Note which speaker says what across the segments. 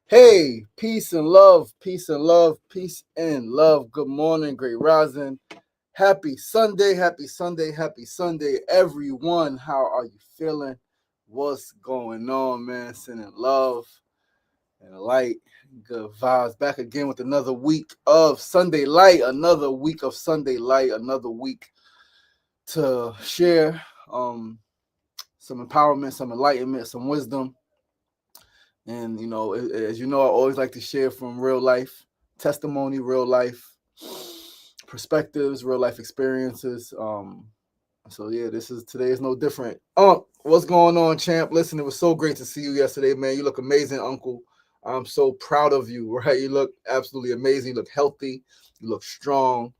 Speaker 1: Hey, peace and love, peace and love, peace and love. Good morning, great rising. Happy Sunday, happy Sunday, happy Sunday, everyone. How are you feeling? What's going on, man? Sending love and light, good vibes. Back again with another week of Sunday Light, another week of Sunday Light, another week to share some empowerment, some enlightenment, some wisdom. And, as you know, I always like to share from real life testimony, real life perspectives, real life experiences. So yeah, today is no different. What's going on, champ? Listen, it was so great to see you yesterday, man. You look amazing, uncle. I'm so proud of you, right? You look absolutely amazing. You look healthy. You look strong.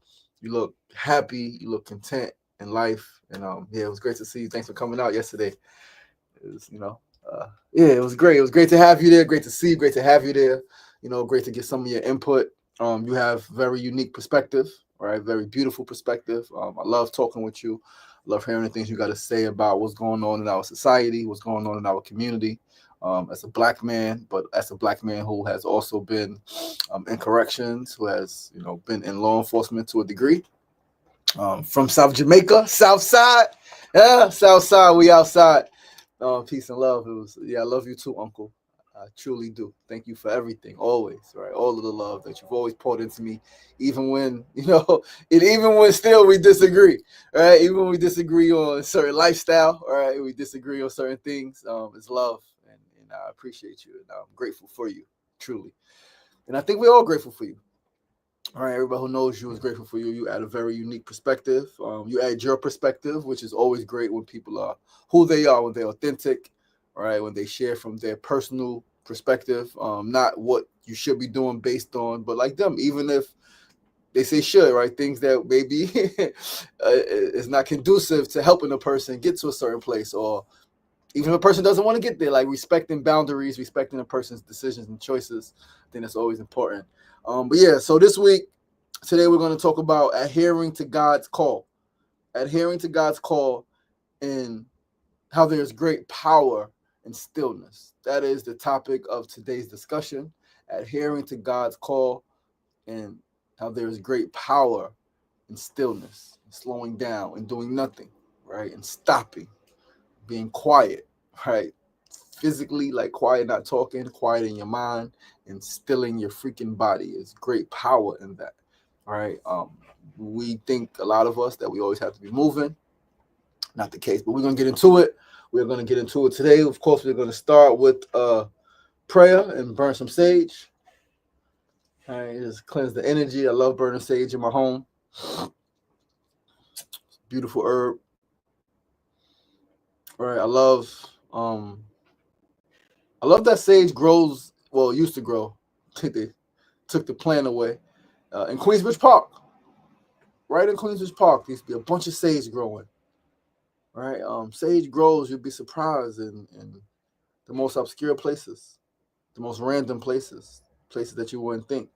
Speaker 1: You look happy. You look content in life. And yeah, it was great to see you. Thanks for coming out yesterday. It was, yeah, it was great. It was great to have you there. Great to see you. Great to have you there. Great to get some of your input. You have very unique perspective, right? Very beautiful perspective. I love talking with you. I love hearing the things you got to say about what's going on in our society, what's going on in our community. As a black man, but as a black man who has also been in corrections, who has been in law enforcement to a degree. From South Jamaica, South Side, yeah, South Side, we outside. Peace and love. I love you too, Uncle. I truly do. Thank you for everything, always, right? All of the love that you've always poured into me, even when, even when still we disagree, right? Even when we disagree on certain lifestyle, right? We disagree on certain things. It's love, and I appreciate you, and I'm grateful for you, truly. And I think we're all grateful for you. All right, everybody who knows you is grateful for you. You add a very unique perspective. You add your perspective, which is always great when people are who they are, when they're authentic, right? When they share from their personal perspective, not what you should be doing based on, but like them, even if they say should, right? Things that maybe is not conducive to helping a person get to a certain place, or even if a person doesn't want to get there, like respecting boundaries, respecting a person's decisions and choices. I think that's always important. But yeah, so today we're going to talk about adhering to God's call. Adhering to God's call and how there's great power in stillness. That is the topic of today's discussion. Adhering to God's call and how there's great power in stillness, slowing down and doing nothing, right? And stopping, being quiet, right? Physically, like quiet, not talking, quiet in your mind, and stilling your freaking body. Is great power in that, right? We think, a lot of us, that we always have to be moving. Not the case, but we're gonna get into it. We're gonna get into it today. Of course, we're gonna start with prayer and burn some sage. All right, just cleanse the energy. I love burning sage in my home. Beautiful herb. All right, um I love that sage grows. Well, it used to grow. They took the plant away in Queensbridge Park. Right in Queensbridge Park, there used to be a bunch of sage growing. Right, sage grows. You'd be surprised in the most obscure places, the most random places, places that you wouldn't think.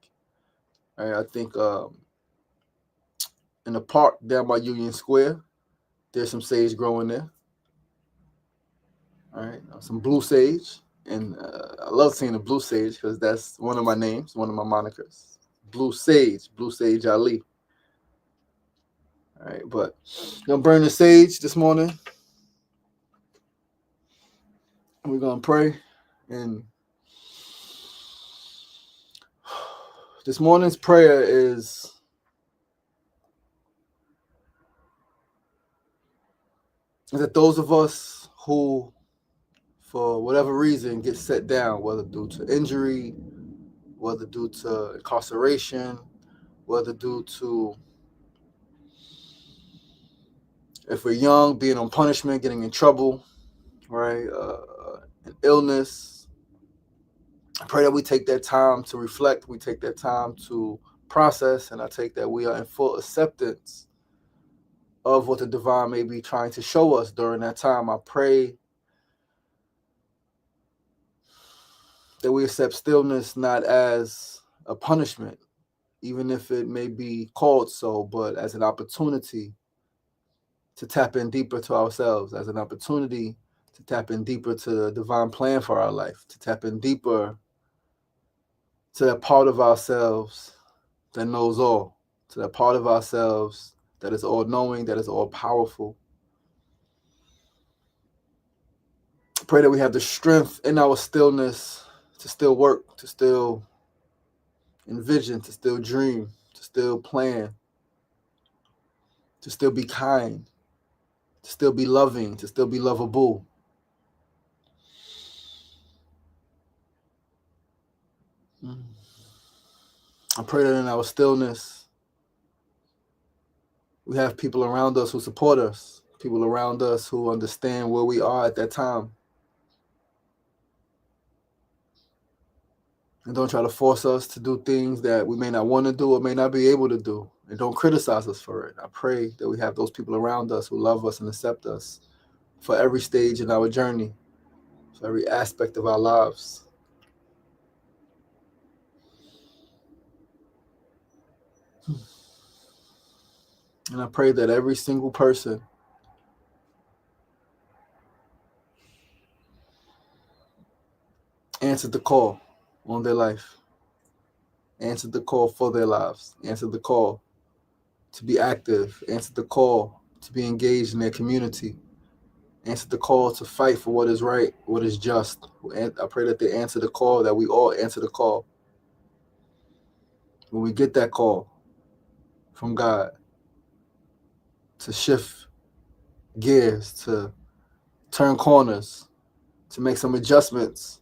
Speaker 1: Right, I think in the park down by Union Square, there's some sage growing there. All right, some blue sage, and I love seeing the blue sage because that's one of my names, one of my monikers. Blue Sage Ali. All right, but gonna burn the sage this morning. We're gonna pray, and this morning's prayer is that those of us who, for whatever reason, get set down, whether due to injury, whether due to incarceration, whether due to, if we're young, being on punishment, getting in trouble, right, an illness. I pray that we take that time to reflect, we take that time to process, and I take that we are in full acceptance of what the divine may be trying to show us during that time. I pray that we accept stillness not as a punishment, even if it may be called so, but as an opportunity to tap in deeper to ourselves, as an opportunity to tap in deeper to the divine plan for our life, to tap in deeper to that part of ourselves that knows all, to that part of ourselves that is all knowing, that is all powerful. Pray that we have the strength in our stillness to still work, to still envision, to still dream, to still plan, to still be kind, to still be loving, to still be lovable. I pray that in our stillness, we have people around us who support us, people around us who understand where we are at that time, and don't try to force us to do things that we may not want to do or may not be able to do, and don't criticize us for it. I pray that we have those people around us who love us and accept us for every stage in our journey, for every aspect of our lives. And I pray that every single person answered the call on their life, answered the call for their lives, answered the call to be active, answered the call to be engaged in their community, answered the call to fight for what is right, what is just. And I pray that they answer the call, that we all answer the call. When we get that call from God to shift gears, to turn corners, to make some adjustments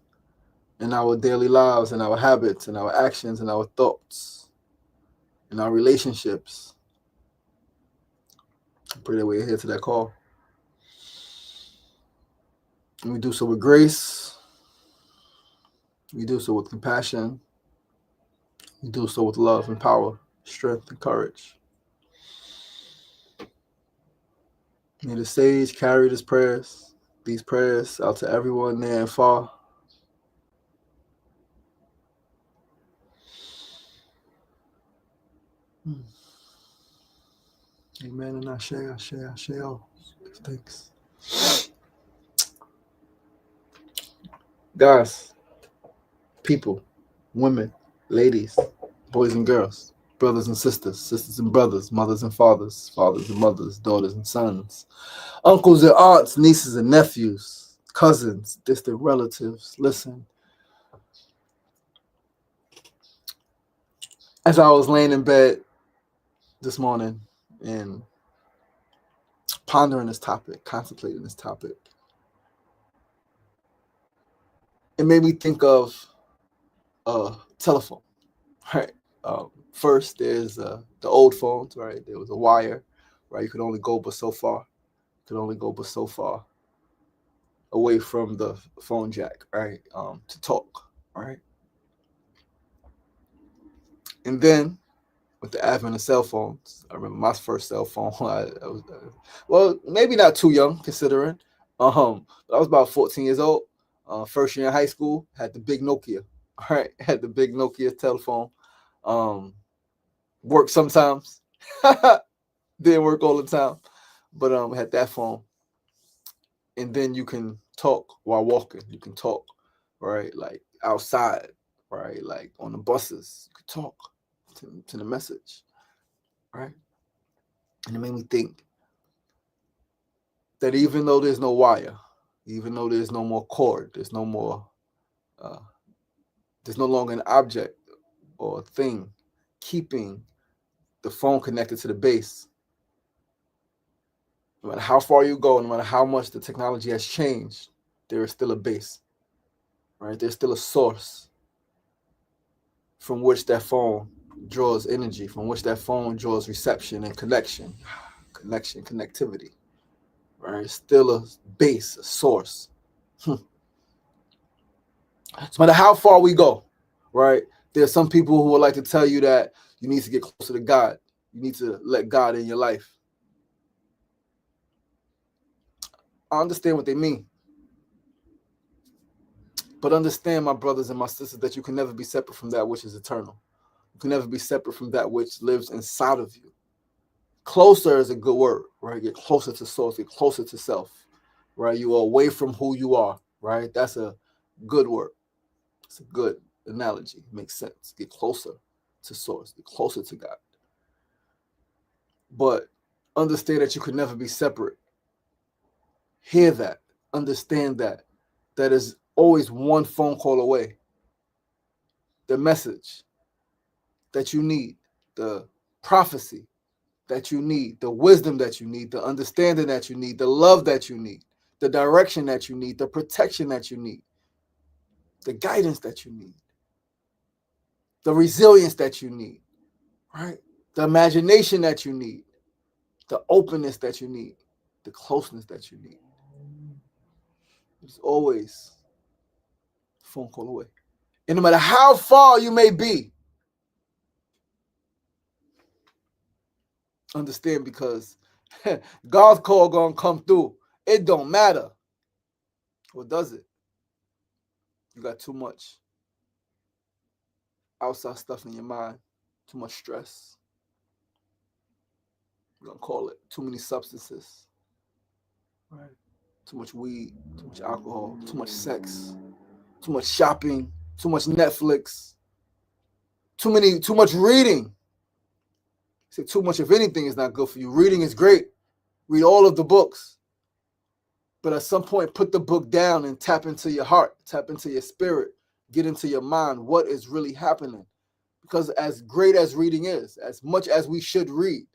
Speaker 1: in our daily lives, in our habits, in our actions, in our thoughts, in our relationships. I pray that we adhere to that call. And we do so with grace. We do so with compassion. We do so with love and power, strength and courage. May the sage carry these prayers out to everyone near and far. Amen and Ashe, Ashe, Ashe. Thanks. Guys, people, women, ladies, boys and girls, brothers and sisters, sisters and brothers, mothers and fathers, fathers and mothers, daughters and sons, uncles and aunts, nieces and nephews, cousins, distant relatives. Listen, as I was laying in bed this morning and pondering this topic, contemplating this topic, it made me think of a telephone, right? First, there's the old phones, right? There was a wire, right? You could only go but so far. You could only go but so far away from the phone jack, right? To talk, right? And then with the advent of cell phones, I remember my first cell phone. I was, well, maybe not too young considering. But I was about 14 years old. First year in high school, had the big Nokia. All right, had the big Nokia telephone. Worked sometimes, didn't work all the time, but had that phone. And then you can talk while walking. You can talk, right? Like outside, right? Like on the buses, you could talk to the message, right? And it made me think that even though there's no wire, even though there's no more cord, there's no longer an object or a thing keeping the phone connected to the base. No matter how far you go, no matter how much the technology has changed, there is still a base, right? There's still a source from which that phone draws energy, from which that phone draws reception and connectivity, right? It's still a base, a source. So no matter how far we go, right? There's some people who would like to tell you that you need to get closer to God. You need to let God in your life. I understand what they mean. But understand, my brothers and my sisters, that you can never be separate from that which is eternal. You can never be separate from that which lives inside of you. Closer is a good word, right? Get closer to source, get closer to self, right? You are away from who you are, right? That's a good word. It's a good analogy. It makes sense. Get closer to source, get closer to God. But understand that you could never be separate. Hear that. Understand that. That is always one phone call away. The message that you need, the prophecy that you need, the wisdom that you need, the understanding that you need, the love that you need, the direction that you need, the protection that you need, the guidance that you need, the resilience that you need, right? The imagination that you need, the openness that you need, the closeness that you need. It's always a phone call away. And no matter how far you may be, understand, because God's call gonna come through. It don't matter. Or does it? You got too much outside stuff in your mind, too much stress. We're gonna call it too many substances, right? Too much weed, too much alcohol, too much sex, too much shopping, too much Netflix, too much reading. Say too much of anything is not good for you. Reading is great. Read all of the books. But at some point, put the book down and tap into your heart, tap into your spirit, get into your mind. What is really happening? Because as great as reading is, as much as we should read,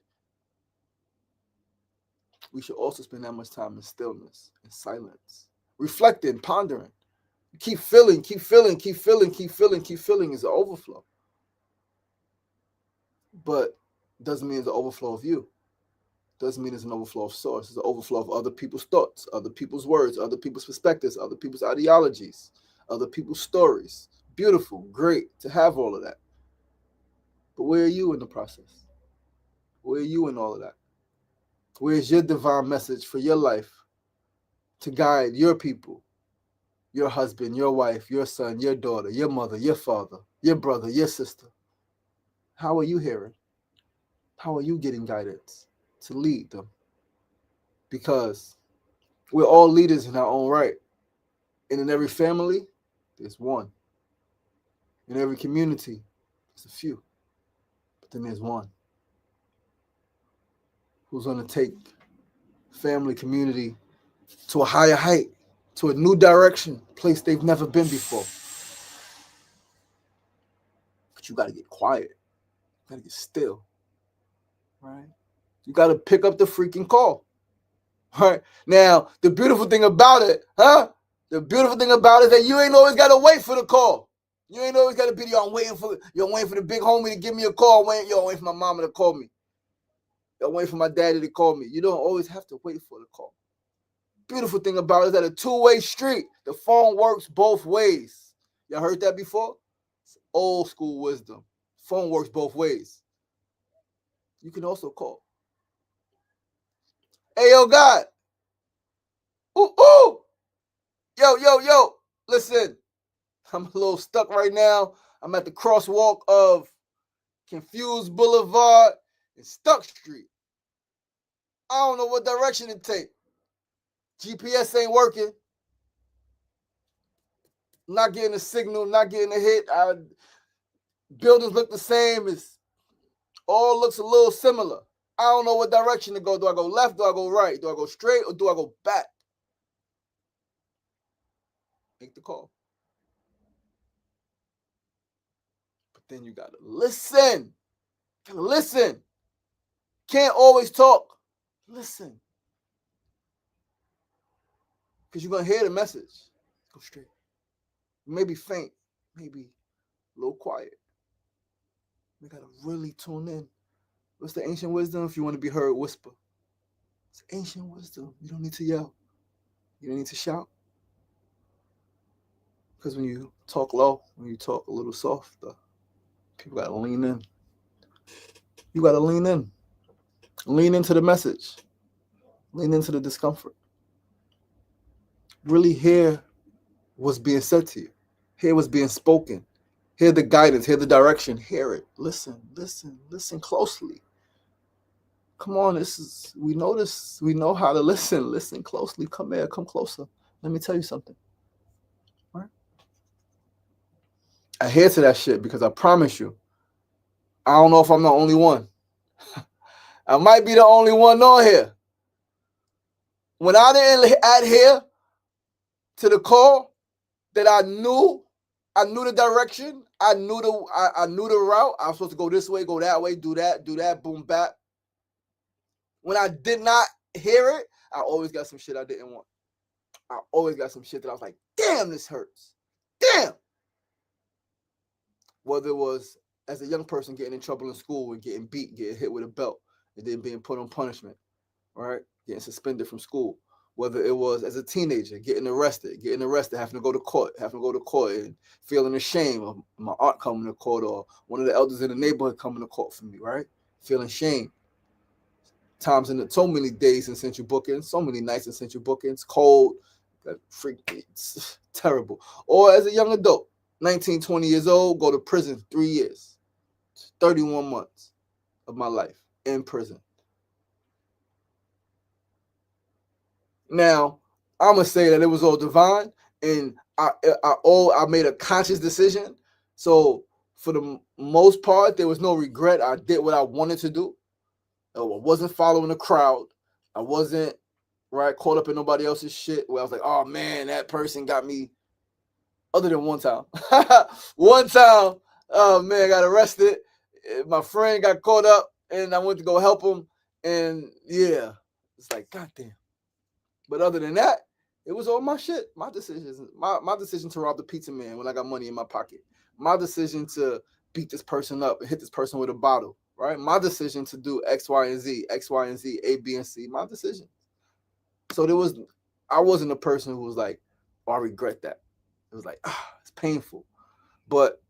Speaker 1: we should also spend that much time in stillness, in silence, reflecting, pondering. Keep feeling, keep feeling, keep feeling, keep feeling, keep feeling is an overflow. But doesn't mean it's an overflow of you. Doesn't mean it's an overflow of source. It's an overflow of other people's thoughts, other people's words, other people's perspectives, other people's ideologies, other people's stories. Beautiful, great to have all of that. But where are you in the process? Where are you in all of that? Where's your divine message for your life to guide your people, your husband, your wife, your son, your daughter, your mother, your father, your brother, your sister? How are you hearing? How are you getting guidance to lead them? Because we're all leaders in our own right. And in every family, there's one. In every community, there's a few. But then there's one who's going to take family, community to a higher height, to a new direction, place they've never been before. But you got to get quiet. You got to get still. Right? You got to pick up the freaking call. Right? Now, the beautiful thing about it, the beautiful thing about it is that you ain't always got to wait for the call. You ain't always got to be, I'm waiting for the big homie to give me a call. I'm waiting for my mama to call me. I'm waiting for my daddy to call me. You don't always have to wait for the call. Beautiful thing about it is that a two-way street. The phone works both ways. Y'all heard that before? It's old school wisdom. Phone works both ways. You can also call. Hey, yo, God. Ooh, ooh. Yo. Listen, I'm a little stuck right now. I'm at the crosswalk of Confused Boulevard and Stuck Street. I don't know what direction to take. GPS ain't working. Not getting a signal, not getting a hit. Buildings look the same. It's all looks a little similar. I don't know what direction to go. Do I go left? Do I go right? Do I go straight or do I go back? Make the call. But then you gotta listen. Listen. Can't always talk. Listen. Because you're gonna hear the message. Go straight. Maybe faint, maybe a little quiet. We gotta really tune in. What's the ancient wisdom? If you want to be heard, whisper. It's ancient wisdom. You don't need to yell. You don't need to shout. Because when you talk low, when you talk a little softer, people gotta lean in. You gotta lean in. Lean into the message. Lean into the discomfort. Really hear what's being said to you. Hear what's being spoken. Hear the guidance. Hear the direction. Hear it. Listen closely. Come on, we know this. We know how to listen. Listen closely. Come here. Come closer. Let me tell you something. Right? adhere to that shit because I promise you, I don't know if I'm the only one. I might be the only one on here. When I didn't adhere to the call that I knew the direction, I knew the route. I was supposed to go this way, go that way, do that, boom, bap. When I did not hear it, I always got some shit I didn't want. I always got some shit that I was like, damn, this hurts. Damn. Whether it was as a young person getting in trouble in school and getting beat, getting hit with a belt, and then being put on punishment, right? Getting suspended from school. Whether it was as a teenager, getting arrested, having to go to court, and feeling ashamed of my aunt coming to court or one of the elders in the neighborhood coming to court for me, right? Feeling shame. Times in so many days in central bookings, so many nights in central bookings, cold, it's terrible. Or as a young adult, 19, 20 years old, go to prison 3 years, 31 months of my life in prison. Now, I'm going to say that it was all divine, and I made a conscious decision. So for the most part, there was no regret. I did what I wanted to do. I wasn't following the crowd. I wasn't caught up in nobody else's shit where I was like, oh man, that person got me. Other than one time. One time, oh man, I got arrested. My friend got caught up and I went to go help him. And yeah, it's like, goddamn. But other than that, it was all my shit. My decisions. My decision to rob the pizza man when I got money in my pocket. My decision to beat this person up and hit this person with a bottle. Right? My decision to do X, Y, and Z, A, B, and C. My decision. So I wasn't a person who was like, oh, I regret that. It was like, it's painful. But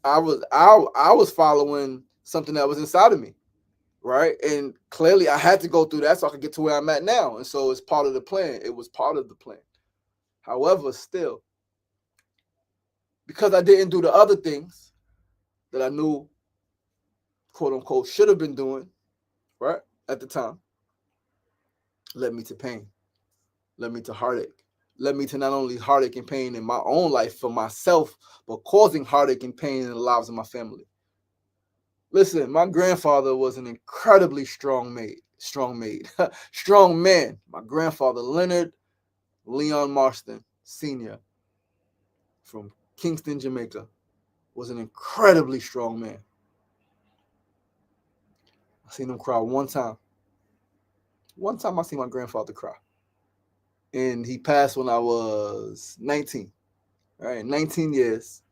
Speaker 1: I was following something that was inside of me. Right? And clearly I had to go through that so I could get to where I'm at now. And so it's part of the plan. It was part of the plan. However, still, because I didn't do the other things that I knew, quote unquote, should have been doing, right, at the time, led me to pain, led me to heartache, led me to not only heartache and pain in my own life for myself, but causing heartache and pain in the lives of my family. Listen, my grandfather was an incredibly strong man. My grandfather, Leonard Leon Marston, Sr., from Kingston, Jamaica, was an incredibly strong man. I seen him cry one time. One time I seen my grandfather cry. And he passed when I was 19. All right, 19 years.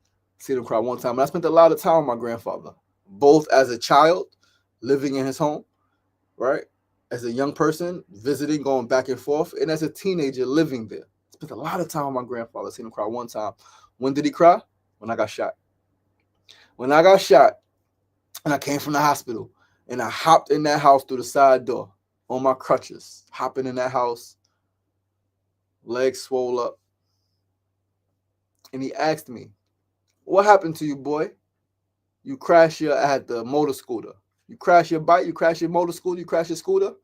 Speaker 1: I seen him cry one time. And I spent a lot of time with my grandfather, both as a child, living in his home, right? As a young person, visiting, going back and forth, and as a teenager, living there. I spent a lot of time with my grandfather. I seen him cry one time. When did he cry? When I got shot. When I got shot, and I came from the hospital, and I hopped in that house through the side door on my crutches, hopping in that house, legs swole up. And he asked me, what happened to you, boy? You crashed I had the motor scooter. You crashed your bike, you crashed your motor scooter, you crashed your scooter?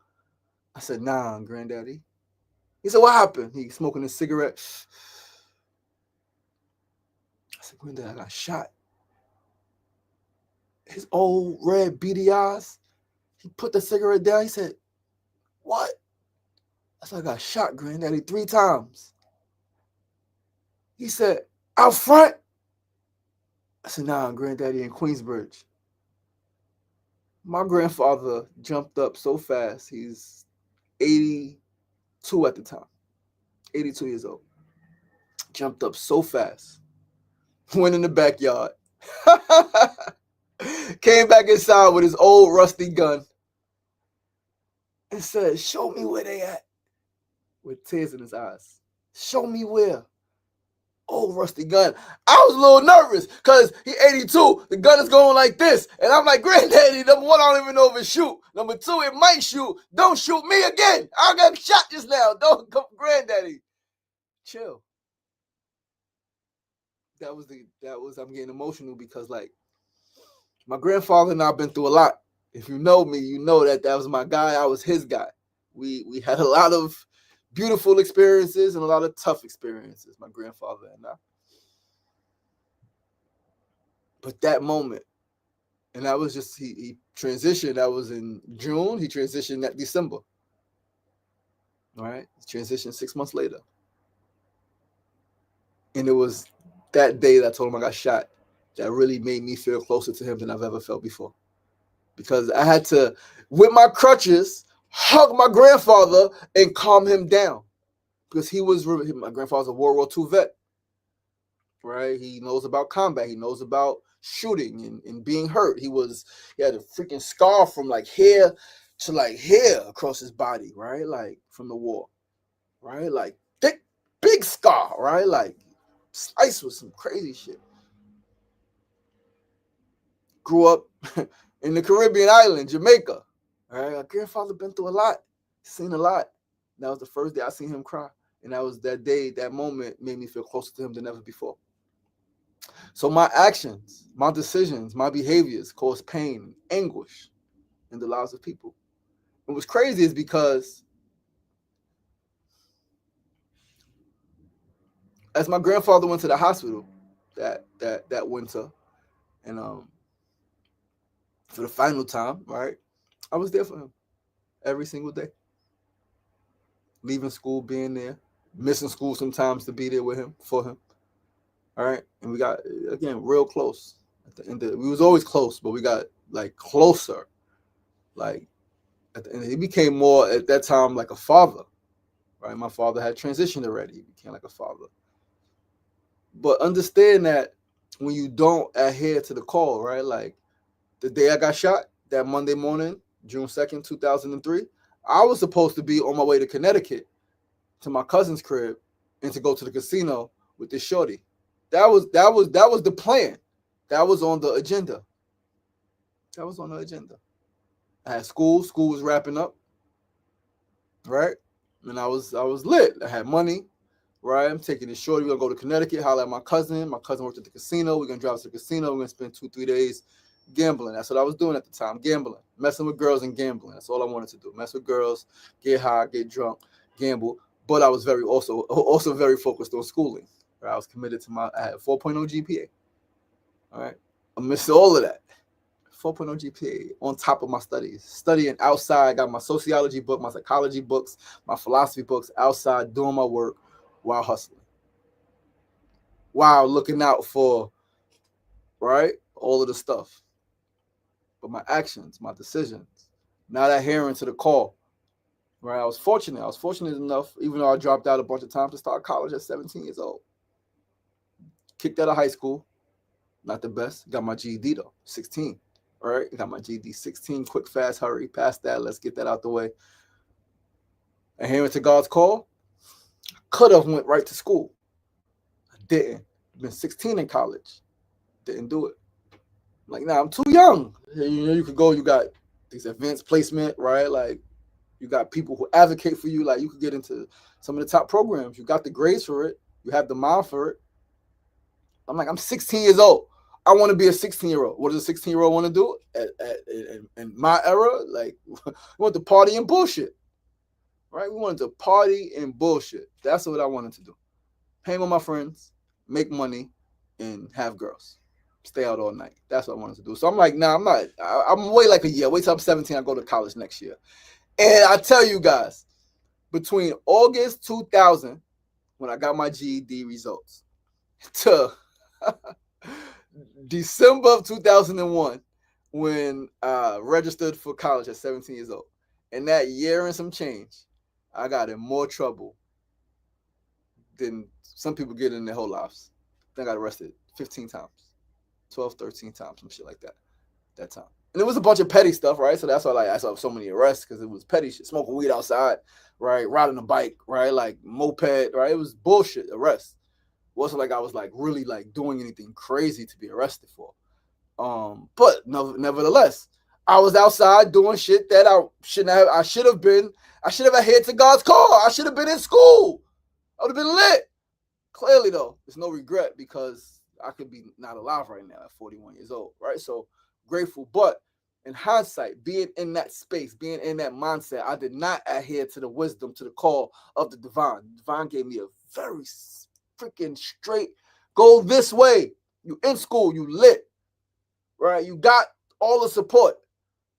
Speaker 1: I said, nah, granddaddy. He said, what happened? He smoking a cigarette. I said, granddad, I got shot. His old red beady eyes, he put the cigarette down. He said, what? I said, I got shot, granddaddy, 3 times. He said, out front? I said, nah, granddaddy, in Queensbridge. My grandfather jumped up so fast. He's 82 at the time, 82 years old. Jumped up so fast. Went in the backyard. Came back inside with his old rusty gun and said, show me where they at. With tears in his eyes. Show me where. Old rusty gun. I was a little nervous because he 82. The gun is going like this. And I'm like, granddaddy, number 1, I don't even know if it shoot. Number 2, it might shoot. Don't shoot me again. I got shot just now. Don't come, granddaddy. Chill. I'm getting emotional because, like, my grandfather and I've been through a lot. If you know me, you know that was my guy. I was his guy. We had a lot of beautiful experiences and a lot of tough experiences, my grandfather and I. But that moment, and that was just, he transitioned. That was in June. He transitioned that December. All right. He transitioned 6 months later. And it was that day that I told him I got shot that really made me feel closer to him than I've ever felt before. Because I had to, with my crutches, hug my grandfather and calm him down. Because my grandfather's a World War II vet, right? He knows about combat. He knows about shooting and being hurt. He had a freaking scar from like here to like here across his body, right? Like from the war, right? Like thick, big scar, right? Like sliced with some crazy shit. Grew up in the Caribbean island, Jamaica. All right, my grandfather been through a lot, seen a lot. That was the first day I seen him cry. And that was that day, that moment made me feel closer to him than ever before. So my actions, my decisions, my behaviors cause pain and anguish in the lives of people. And what's crazy is because as my grandfather went to the hospital that winter, and for the final time, right, I was there for him every single day. Leaving school, being there, missing school sometimes to be there with him, for him. All right. And we got, again, real close. At the end we was always close, but we got like closer. Like at the end, he became more at that time like a father. Right. My father had transitioned already. He became like a father. But understand that when you don't adhere to the call, right? Like the day I got shot, that Monday morning, June 2nd, 2003, I was supposed to be on my way to Connecticut to my cousin's crib and to go to the casino with this shorty. That was the plan. That was on the agenda. That was on the agenda. I had school. School was wrapping up, right? And I was lit. I had money, right? I'm taking this shorty. We're gonna go to Connecticut, holler at my cousin. My cousin worked at the casino. We're gonna drive to the casino. We're gonna spend 2-3 days gambling. That's what I was doing at the time. Gambling, messing with girls and gambling. That's all I wanted to do. Mess with girls, get high, get drunk, gamble. But I was also very focused on schooling. Right? I was committed to I had a 4.0 GPA. All right. I missed all of that. 4.0 GPA on top of my studies. Studying outside, got my sociology book, my psychology books, my philosophy books outside, doing my work while hustling. While looking out for, right, all of the stuff. But my actions, my decisions, not adhering to the call. Right. I was fortunate enough, even though I dropped out a bunch of times, to start college at 17 years old. Kicked out of high school. Not the best. Got my GED though. 16. All right. Got my GED 16. Quick, fast, hurry. Past that. Let's get that out the way. Adhering to God's call. Could have went right to school. I didn't. Been 16 in college. Didn't do it. Like, nah, I'm too young. You know, you could go, you got these advanced placement, right? Like, you got people who advocate for you. Like, you could get into some of the top programs. You got the grades for it. You have the mind for it. I'm like, I'm 16 years old. I want to be a 16-year-old. What does a 16-year-old want to do? In my era, like, we want to party and bullshit. Right? We wanted to party and bullshit. That's what I wanted to do. Hang with my friends, make money, and have girls. Stay out all night. That's what I wanted to do. So I'm like, nah, I'm not. I'm wait like a year. Wait till I'm 17. I go to college next year. And I tell you guys, between August 2000, when I got my GED results, to December of 2001, when I registered for college at 17 years old, and that year and some change, I got in more trouble than some people get in their whole lives. Then I got arrested 15 times, 12, 13 times, some shit like that time. And it was a bunch of petty stuff, right? So that's why I saw so many arrests, because it was petty shit. Smoking weed outside, right? Riding a bike, right? Like moped, right? It was bullshit arrests. It wasn't like I was like really like doing anything crazy to be arrested for. But nevertheless, I was outside doing shit that I shouldn't have. I should have adhered to God's call. I should have been in school. I would have been lit. Clearly, though, there's no regret, because I could be not alive right now at 41 years old, right? So grateful. But in hindsight, being in that space, being in that mindset, I did not adhere to the wisdom, to the call of the divine. The divine gave me a very freaking straight, go this way. You in school, you lit. right? You got all the support,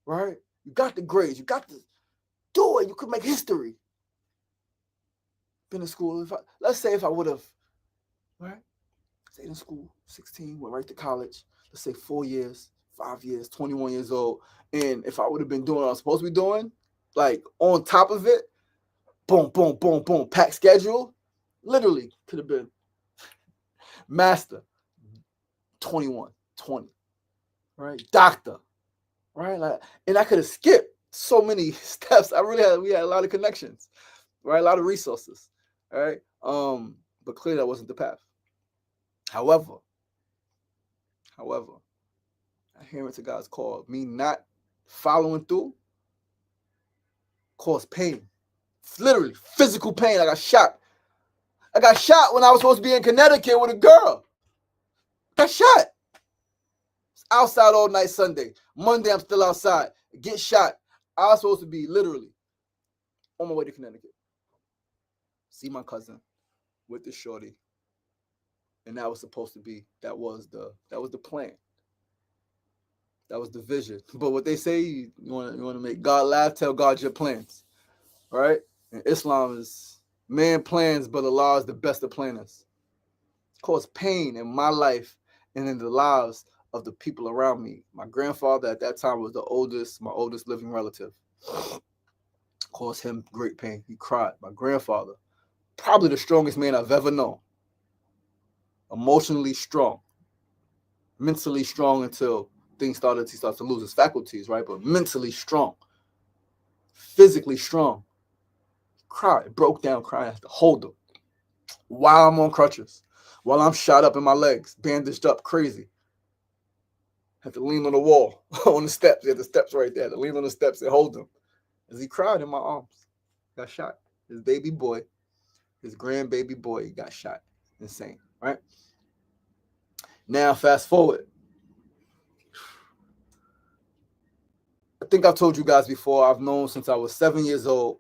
Speaker 1: right? You got the grades. You got to do it. You could make history. Been in school. Let's say if I would have, right? Stayed in school, 16, went right to college. Let's say 4 years, 5 years, 21 years old. And if I would have been doing what I'm supposed to be doing, like on top of it, boom, boom, boom, boom, packed schedule, literally could have been master, 21, 20, right? Doctor, right? Like, and I could have skipped so many steps. We had a lot of connections, right? A lot of resources, right? But clearly that wasn't the path. However, adhering to God's call, me not following through, caused pain. It's literally physical pain. I got shot. I got shot when I was supposed to be in Connecticut with a girl. Got shot. It's outside all night Sunday. Monday, I'm still outside. Get shot. I was supposed to be literally on my way to Connecticut. See my cousin with the shorty. And that was supposed to be, that was the plan. That was the vision. But what they say, you want to make God laugh, tell God your plans, right? And Islam is man plans, but Allah is the best of planners. It caused pain in my life and in the lives of the people around me. My grandfather at that time was my oldest living relative. Caused him great pain. He cried. My grandfather, probably the strongest man I've ever known. Emotionally strong, mentally strong until he started to lose his faculties, right? But mentally strong, physically strong. Cried, broke down crying. I had to hold him while I'm on crutches, while I'm shot up in my legs, bandaged up, crazy. Had to lean on the wall, on the steps. He had the steps right there. I had to lean on the steps and hold him as he cried in my arms. Got shot. His baby boy, his grandbaby boy, he got shot. Insane, right? Now, fast forward. I think I've told you guys before, I've known since I was 7 years old,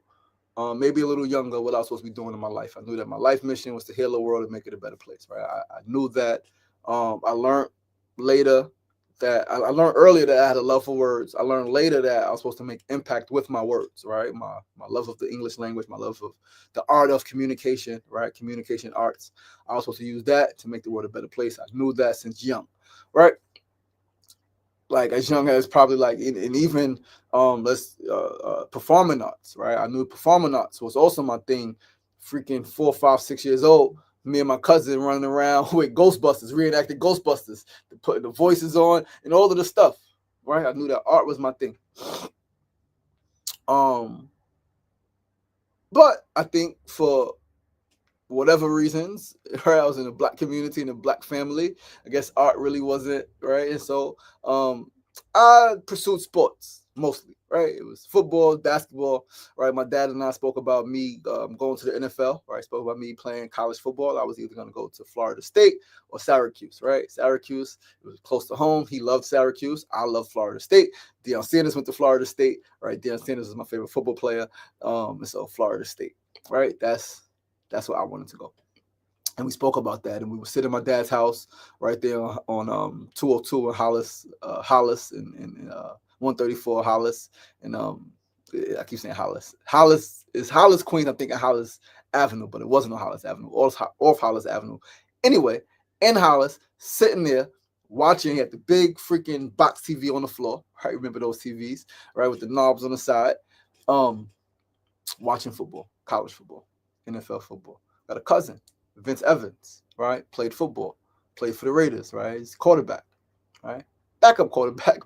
Speaker 1: maybe a little younger, what I was supposed to be doing in my life. I knew that my life mission was to heal the world and make it a better place, right? I knew that. I learned later that, I learned earlier that I had a love for words. I learned later that I was supposed to make impact with my words, right? My love of the English language, my love of the art of communication, right? Communication arts. I was supposed to use that to make the world a better place. I knew that since young, right? Like as young as probably like, and even performing arts, right? I knew performing arts was also my thing. Freaking 4, 5, 6 years old, me and my cousin running around with Ghostbusters, reenacting Ghostbusters, putting the voices on and all of the stuff, right? I knew that art was my thing. But I think for whatever reasons, right, I was in a black community, in a black family. I guess art really wasn't, right? And so I pursued sports mostly, right? It was football, basketball, right? My dad and I spoke about me going to the NFL, right? Spoke about me playing college football. I was either going to go to Florida State or Syracuse, right? Syracuse, it was close to home. He loved Syracuse. I love Florida State. Deion Sanders went to Florida State, right? Deion Sanders is my favorite football player. And so Florida State, right? That's where I wanted to go. And we spoke about that, and we would sit in my dad's house right there on 202 in Hollis and 134 Hollis, and I keep saying Hollis. Hollis is Hollis, Queens. I'm thinking Hollis Avenue, but it wasn't on Hollis Avenue, off Hollis Avenue. Anyway, in Hollis, sitting there watching at the big freaking box TV on the floor. I remember those TVs, right, with the knobs on the side. Watching football, college football, NFL football. Got a cousin, Vince Evans, right? Played football, played for the Raiders, right? He's quarterback, right? Backup quarterback.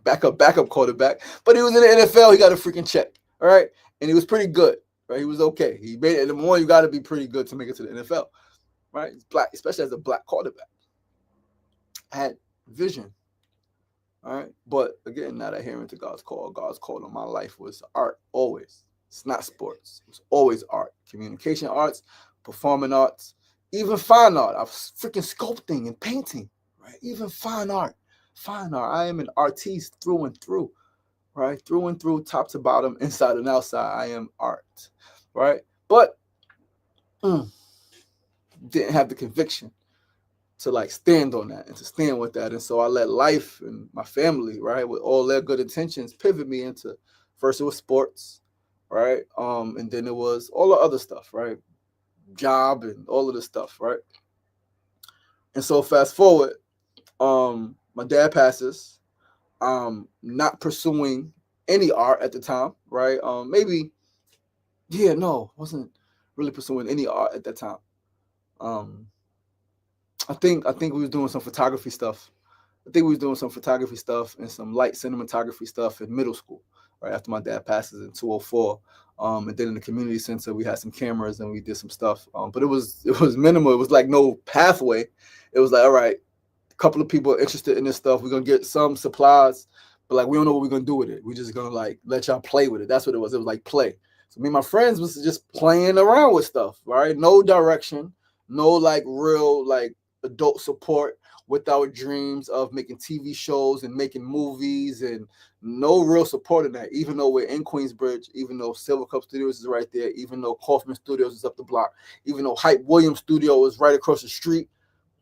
Speaker 1: But he was in the NFL. He got a freaking check, all right? And he was pretty good, right? He was okay. He made it. The more you got to be pretty good to make it to the NFL, right? He's black, especially as a black quarterback. I had vision, all right? But again, not adhering to God's call. God's call in my life was art, always. It's not sports. It was always art. Communication arts, performing arts, even fine art. I was freaking sculpting and painting, right? Even fine art. I am an artiste through and through, right? Through and through, top to bottom, inside and outside. I am art, right? But didn't have the conviction to like stand on that and to stand with that. And so I let life and my family, right, with all their good intentions, pivot me into, first it was sports, right, and then it was all the other stuff, right, job and all of this stuff, right. And so fast forward, my dad passes. Not pursuing any art at the time, right? Maybe, yeah, no, wasn't really pursuing any art at that time. Um, I think we was doing some photography stuff. I think we was doing some photography stuff and some light cinematography stuff in middle school, right after my dad passes in 204. And then in the community center, we had some cameras and we did some stuff. But it was minimal. It was like no pathway. It was like, all right, a couple of people are interested in this stuff. We're gonna get some supplies, but like we don't know what we're gonna do with it. We're just gonna like let y'all play with it. That's what it was. It was like play. So me and my friends was just playing around with stuff, right? No direction, no like real like adult support with our dreams of making TV shows and making movies, and no real support in that. Even though we're in Queensbridge, even though Silver Cup Studios is right there, even though Kaufman Studios is up the block, even though Hype Williams Studio is right across the street,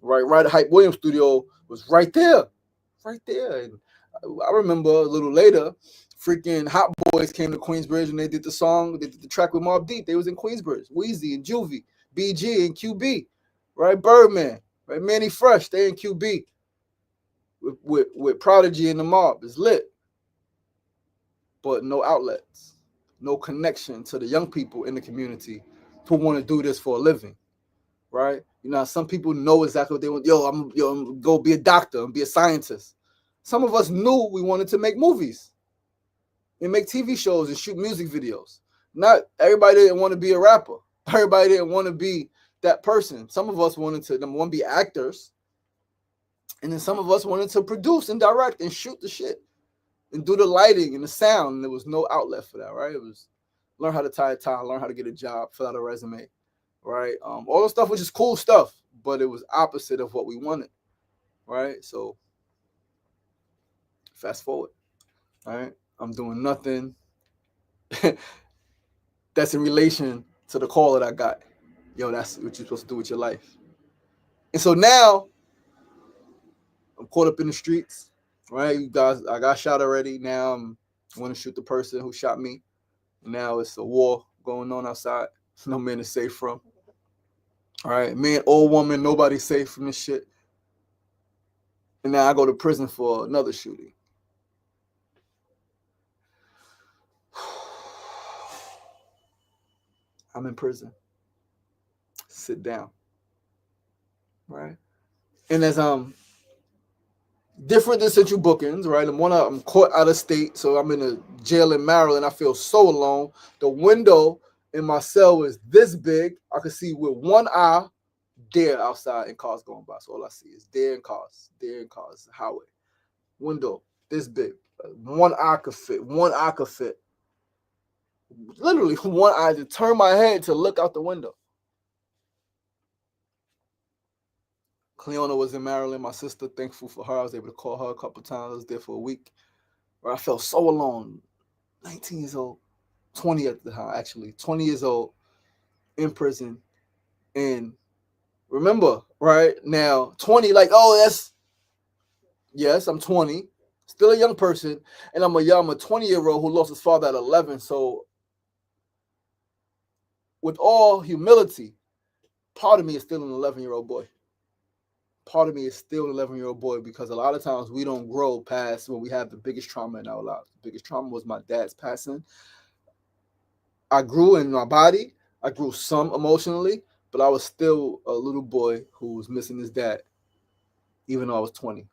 Speaker 1: right. Hype Williams Studio was right there, right there. And I remember a little later, freaking Hot Boys came to Queensbridge and they did the song, they did the track with Mobb Deep. They was in Queensbridge. Weezy and Juvie, BG and QB, right? Birdman, right? Manny Fresh, they in QB with Prodigy and the Mob. Is lit, but no outlets, no connection to the young people in the community who want to do this for a living. Right? You know, some people know exactly what they want. I'm go be a doctor and be a scientist. Some of us knew we wanted to make movies and make TV shows and shoot music videos. Not everybody didn't want to be a rapper. Everybody didn't want to be that person. Some of us wanted to, number one, be actors. And then some of us wanted to produce and direct and shoot the shit and do the lighting and the sound. And there was no outlet for that, right? It was learn how to tie a tie, learn how to get a job, fill out a resume. Right, all the stuff was just cool stuff, but it was opposite of what we wanted, right? So fast forward, right? I'm doing nothing that's in relation to the call that I got. Yo, that's what you're supposed to do with your life. And so now I'm caught up in the streets, right? You guys, I got shot already. Now I'm want to shoot the person who shot me. Now it's a war going on outside. No man is safe from. All right, man, old woman, nobody's safe from this shit. And now I go to prison for another shooting. I'm in prison. Sit down. Right? And as different than central bookings, right? I'm caught out of state, so I'm in a jail in Maryland. I feel so alone. The window in my cell is this big. I can see with one eye deer outside and cars going by. So all I see is deer and cars, highway. Window this big. One eye could fit. Literally one eye to turn my head to look out the window. Cleona was in Maryland. My sister, thankful for her, I was able to call her a couple times. I was there for a week. Where I felt so alone. 19 years old, 20 at the time, actually, 20 years old, in prison. And remember, right now, 20, like, oh, yes, I'm 20, still a young person, and I'm a 20-year-old who lost his father at 11. So, with all humility, part of me is still an 11-year-old boy. Part of me is still an 11-year-old boy, because a lot of times we don't grow past when we have the biggest trauma in our lives. The biggest trauma was my dad's passing. I grew in my body. I grew some emotionally, but I was still a little boy who was missing his dad, even though I was 20.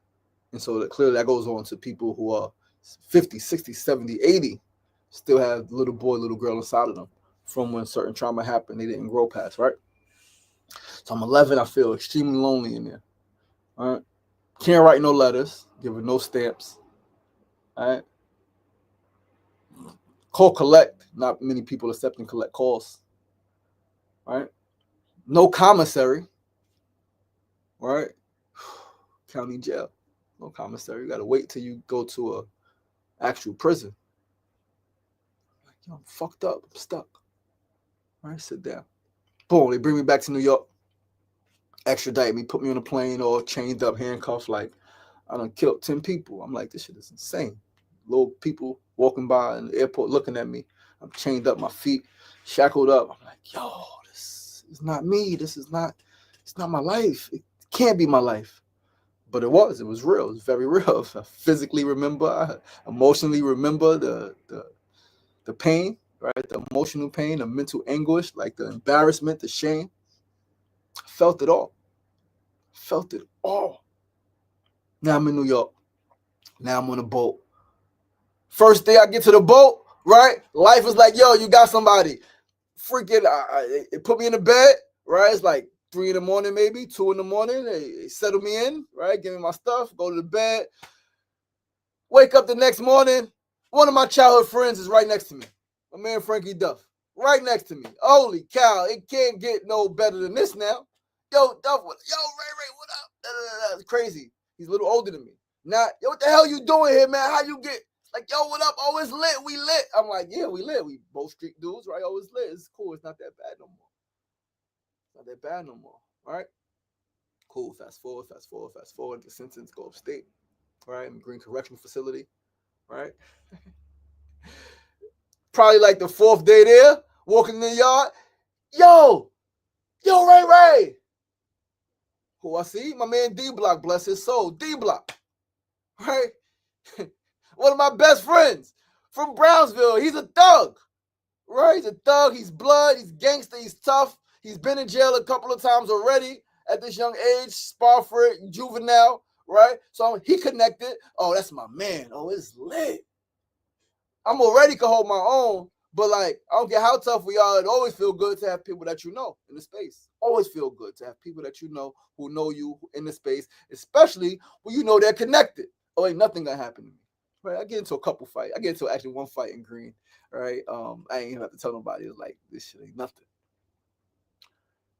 Speaker 1: And so clearly that goes on to people who are 50, 60, 70, 80, still have little boy, little girl inside of them from when certain trauma happened. They didn't grow past, right? So I'm 11. I feel extremely lonely in there. All right. Can't write no letters, giving no stamps. All right. Call collect. Not many people accept and collect calls. All right. No commissary. All right. County jail. No commissary. You got to wait till you go to a actual prison. Like, yo, I'm fucked up. I'm stuck. All right. Sit down. Boom. They bring me back to New York. extradite me, put me on a plane, all chained up, handcuffed, like I done killed 10 people. I'm like, this shit is insane. Little people walking by in the airport looking at me. I'm chained up, my feet shackled up. I'm like, yo, this is not me. It's not my life. It can't be my life. But it was real. It was very real. I physically remember, I emotionally remember the pain, right? The emotional pain, the mental anguish, like the embarrassment, the shame. I felt it all. Felt it all. Now I'm in New York. Now I'm on a boat. First day I get to the boat, right? Life is like, yo, you got somebody. Freaking, it put me in the bed, right? It's like 3 in the morning, maybe 2 in the morning. They settle me in, right? Give me my stuff, go to the bed. Wake up the next morning. One of my childhood friends is right next to me. My man Frankie Duff, right next to me. Holy cow, it can't get no better than this now. Yo, Duff, yo, Ray, what up? It's crazy. He's a little older than me. Now, yo, what the hell you doing here, man? How you get, like, yo, what up? Oh, it's lit. We lit. I'm like, yeah, we lit. We both street dudes, right? Oh, it's lit. It's cool. It's not that bad no more. It's not that bad no more, right? Cool. Fast forward. The sentence, go upstate, right? In Green Correctional Facility, right? Probably like the 4th day there, walking in the yard. Yo, Ray. Who I see? My man D Block, bless his soul. D Block, right? One of my best friends from Brownsville. He's a thug, right? He's a thug. He's blood. He's gangster. He's tough. He's been in jail a couple of times already at this young age. Spofford, juvenile, right? So he connected. Oh, that's my man. Oh, it's lit. I'm already can hold my own, but like, I don't care how tough we are, it always feel good to have people that you know in the space. Always feel good to have people that you know who know you in the space, especially when you know they're connected. Oh, ain't nothing gonna happen to me. Right? I get into a couple fights. I get into actually one fight in Green. Right? I ain't even have to tell nobody. It was like, this shit ain't nothing.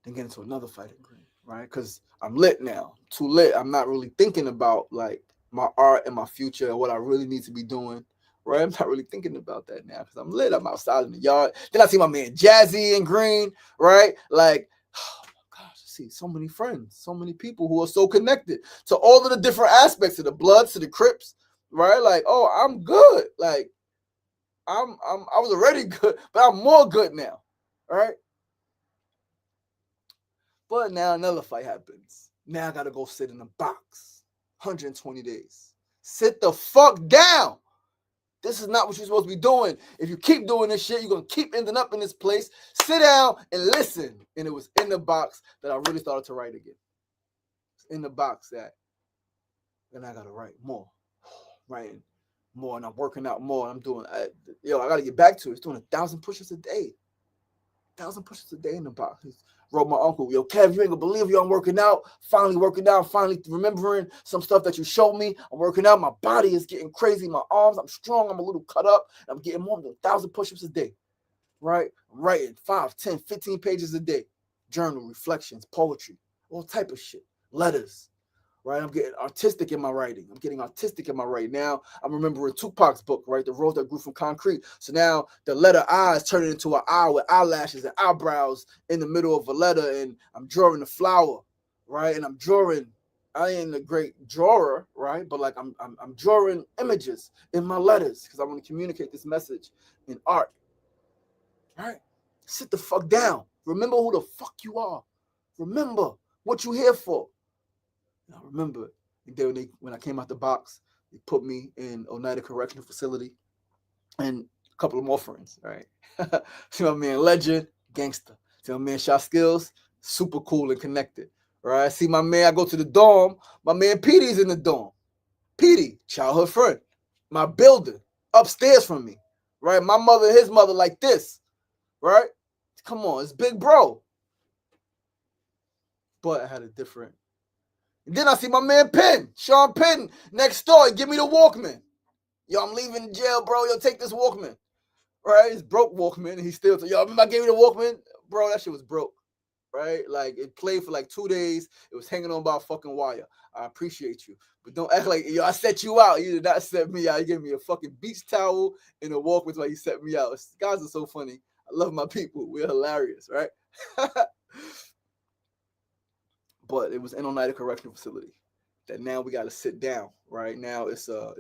Speaker 1: Then get into another fight in Green, right? Because I'm lit now. Too lit. I'm not really thinking about like my art and my future and what I really need to be doing. Right? I'm not really thinking about that now because I'm lit. I'm outside in the yard. Then I see my man Jazzy in Green, right? Like, oh my gosh, I see so many friends, so many people who are so connected to all of the different aspects of the Bloods, to the Crips, right? Like, oh, I'm good. Like, I was already good, but I'm more good now. All right. But now another fight happens. Now I gotta go sit in a box. 120 days. Sit the fuck down. This is not what you're supposed to be doing. If you keep doing this shit, you're going to keep ending up in this place. Sit down and listen. And it was in the box that I really started to write again. It's in the box that then I got to write more. Writing more. And I'm working out more. And I'm doing, I got to get back to it. It's doing 1,000 push-ups a day. 1,000 push-ups a day in the box. Wrote my uncle, yo, Kev, you ain't gonna believe I'm working out. Finally working out, finally remembering some stuff that you showed me. I'm working out. My body is getting crazy. My arms, I'm strong. I'm a little cut up. I'm getting more than 1,000 push-ups a day, right? I'm writing 5, 10, 15 pages a day. Journal, reflections, poetry, all type of shit. Letters, right? I'm getting artistic in my writing. Now I'm remembering Tupac's book, right? The Rose That Grew from Concrete. So now the letter I is turning into an eye with eyelashes and eyebrows in the middle of a letter, and I'm drawing a flower, right? And I'm drawing. I ain't a great drawer, right? But like I'm drawing images in my letters because I want to communicate this message in art, right? Sit the fuck down. Remember who the fuck you are. Remember what you're here for. I remember when I came out the box, they put me in Oneida Correctional Facility and a couple of more friends, right? See my man Legend, gangster. See my man Shot Skills, super cool and connected, right? See my man, I go to the dorm, my man Petey's in the dorm. Petey, childhood friend. My builder, upstairs from me, right? My mother and his mother like this, right? Come on, it's big bro. But I had a different. Then I see my man Penn, Sean Penn, next door. He give me the Walkman. Yo, I'm leaving jail, bro. Yo, take this Walkman. Right? It's broke Walkman. And he still, yo, remember I gave you the Walkman? Bro, that shit was broke. Right? Like, it played for like 2 days. It was hanging on by a fucking wire. I appreciate you. But don't act like, yo, I set you out. You did not set me out. You gave me a fucking beach towel and a Walkman while you set me out. Guys are so funny. I love my people. We're hilarious, right? but it was in Oneida Correctional Facility. That now we got to sit down. Right now, it's a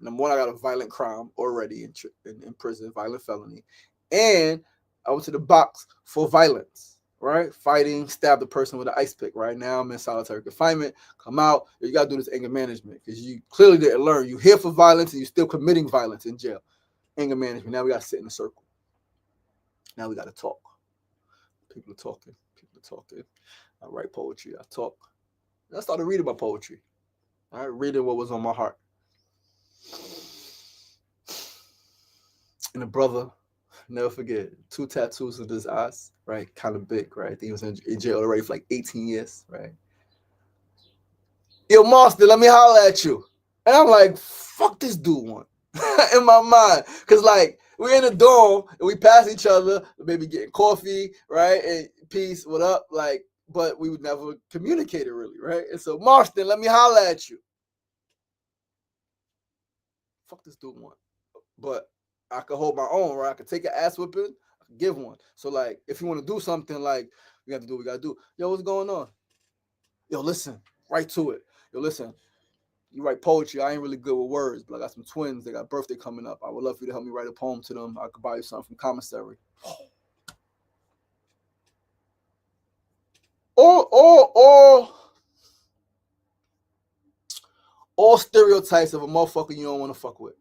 Speaker 1: number one. I got a violent crime already in prison, violent felony, and I went to the box for violence. Right, fighting, stabbed a person with an ice pick. Right now, I'm in solitary confinement. Come out, you gotta do this anger management because you clearly didn't learn. You here for violence and you're still committing violence in jail. Anger management. Now we gotta sit in a circle. Now we gotta talk. People are talking. People are talking. I write poetry. I talk. And I started reading my poetry. All right, reading what was on my heart. And the brother, never forget, 2 tattoos of his eyes, right? Kind of big, right? I think he was in jail already for like 18 years, right? Yo, Master, let me holler at you. And I'm like, fuck this dude one. In my mind. Because, like, we're in the dorm and we pass each other, maybe getting coffee, right? And peace, what up? Like, but we would never communicate it really, right? And so, Marston, let me holler at you. Fuck this dude one. But I could hold my own, right? I could take an ass whipping, I could give one. So, like, if you want to do something, like, we got to do what we got to do. Yo, what's going on? Yo, listen, right to it. Yo, listen, you write poetry. I ain't really good with words, but I got some twins. They got birthday coming up. I would love for you to help me write a poem to them. I could buy you something from commissary. All stereotypes of a motherfucker you don't want to fuck with.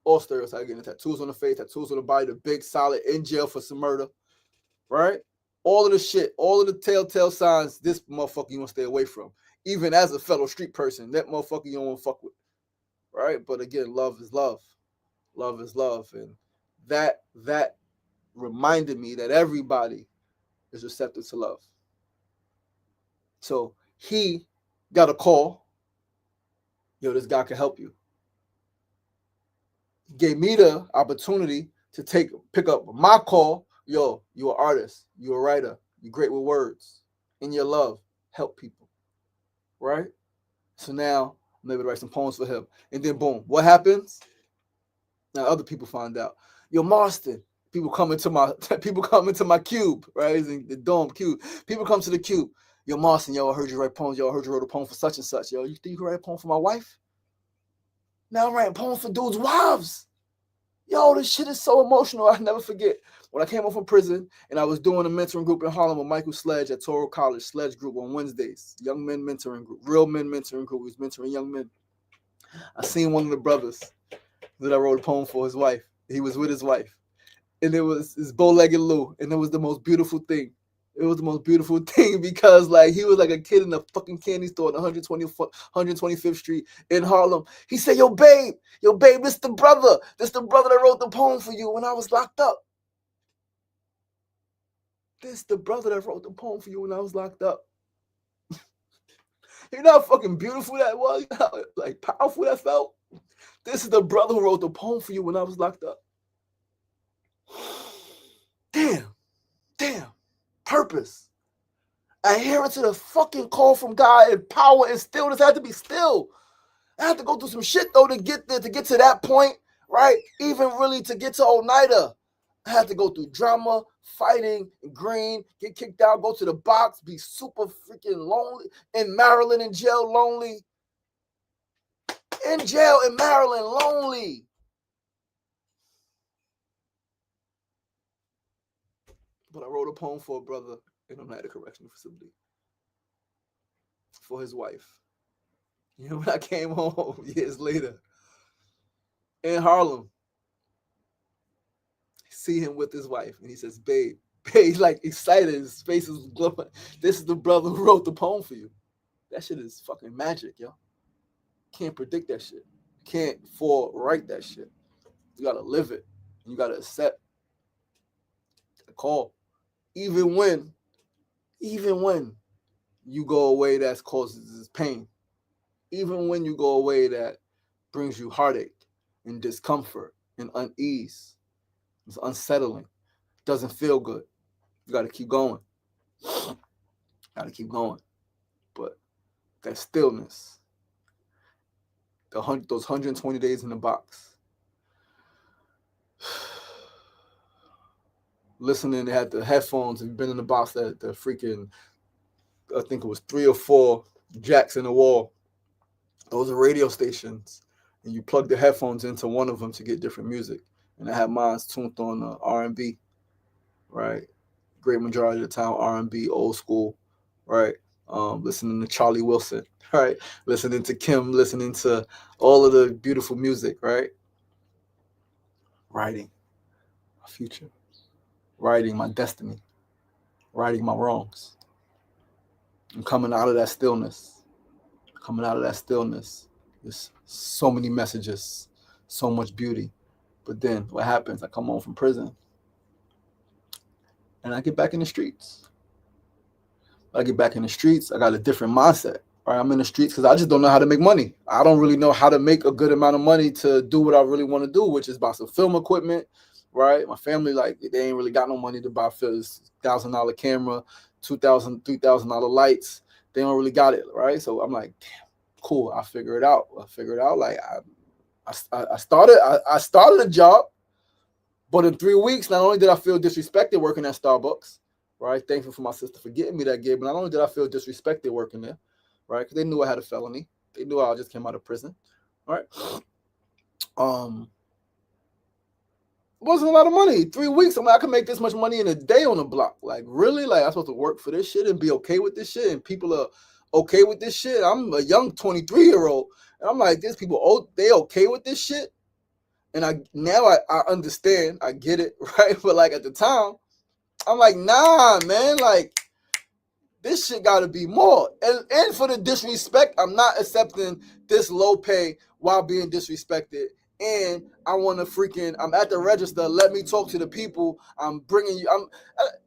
Speaker 1: All stereotypes. Getting tattoos on the face, tattoos on the body, the big solid, in jail for some murder. Right? All of the shit, all of the telltale signs, this motherfucker you want to stay away from. Even as a fellow street person, that motherfucker you don't want to fuck with. Right? But again, love is love. Love is love. And that reminded me that everybody is receptive to love. So he got a call. Yo, this guy can help you. He gave me the opportunity to pick up my call. Yo, you're an artist. You're a writer. You're great with words. In your love, help people. Right? So now I'm able to write some poems for him. And then boom, what happens? Now other people find out. Yo, Marston. People come into my cube, right? It's in the dorm cube. People come to the cube. Yo, Marston, yo, I heard you write poems. Yo, I heard you wrote a poem for such and such. Yo, you think you can write a poem for my wife? Now I'm writing poems for dudes' wives. Yo, this shit is so emotional. I never forget. When I came home from prison and I was doing a mentoring group in Harlem with Michael Sledge at Toro College, Sledge Group on Wednesdays. Young men mentoring group, real men mentoring group. He was mentoring young men. I seen one of the brothers that I wrote a poem for his wife. He was with his wife. And it was his bow-legged Lou. And it was the most beautiful thing. It was the most beautiful thing because, like, he was like a kid in a fucking candy store on 125th Street in Harlem. He said, yo, babe, this the brother. This the brother that wrote the poem for you when I was locked up. This the brother that wrote the poem for you when I was locked up. You know how fucking beautiful that was? You know how, like, powerful that felt? This is the brother who wrote the poem for you when I was locked up. Damn. Purpose. Adhering to the fucking call from God and power and stillness. I had to be still. I had to go through some shit though to get there, to get to that point, right? Even really to get to Oneida. I had to go through drama, fighting, green, get kicked out, go to the box, be super freaking lonely. In Maryland, in jail, lonely. In jail in Maryland, lonely. But I wrote a poem for a brother in Oneida Correctional Facility. For his wife. You know, when I came home years later in Harlem, see him with his wife, and he says, babe, he's like excited, his face is glowing. This is the brother who wrote the poem for you. That shit is fucking magic, yo. Can't predict that shit. Can't forewrite that shit. You gotta live it. You gotta accept the call. Even when you go away that causes pain. Even when you go away that brings you heartache and discomfort and unease. It's unsettling. Doesn't feel good. You got to keep going. But that stillness, those 120 days in the box, listening, they had the headphones and been in the box, the freaking I think it was 3 or 4 jacks in the wall. Those are radio stations, and you plug the headphones into one of them to get different music. And I had mine tuned on R&B, right? Great majority of the time R&B, old school, right? Listening to Charlie Wilson, right? Listening to Kim, listening to all of the beautiful music, right? Writing my future, writing my destiny, righting my wrongs. I'm coming out of that stillness. Coming out of that stillness. There's so many messages, so much beauty. But then what happens? I come home from prison and I get back in the streets. I get back in the streets, I got a different mindset. Right? I'm in the streets because I just don't know how to make money. I don't really know how to make a good amount of money to do what I really want to do, which is buy some film equipment. Right? My family, like, they ain't really got no money to buy $1,000 camera, $2,000, $3,000 lights. They don't really got it, right? So I'm like, damn, cool. I figure it out. Like I started a job, but in 3 weeks, not only did I feel disrespected working at Starbucks, right? Thankful for my sister for getting me that gig, but not only did I feel disrespected working there, right? Because they knew I had a felony. They knew I just came out of prison, right? It wasn't a lot of money. 3 weeks, I'm like, I can make this much money in a day on the block. Like, really? Like, I'm supposed to work for this shit and be okay with this shit, and people are okay with this shit? I'm a young 23-year-old, and I'm like, these people, they okay with this shit? And I understand, I get it, right? But like at the time, I'm like, nah, man, like this shit gotta be more. And for the disrespect, I'm not accepting this low pay while being disrespected. And I want to I'm at the register. Let me talk to the people.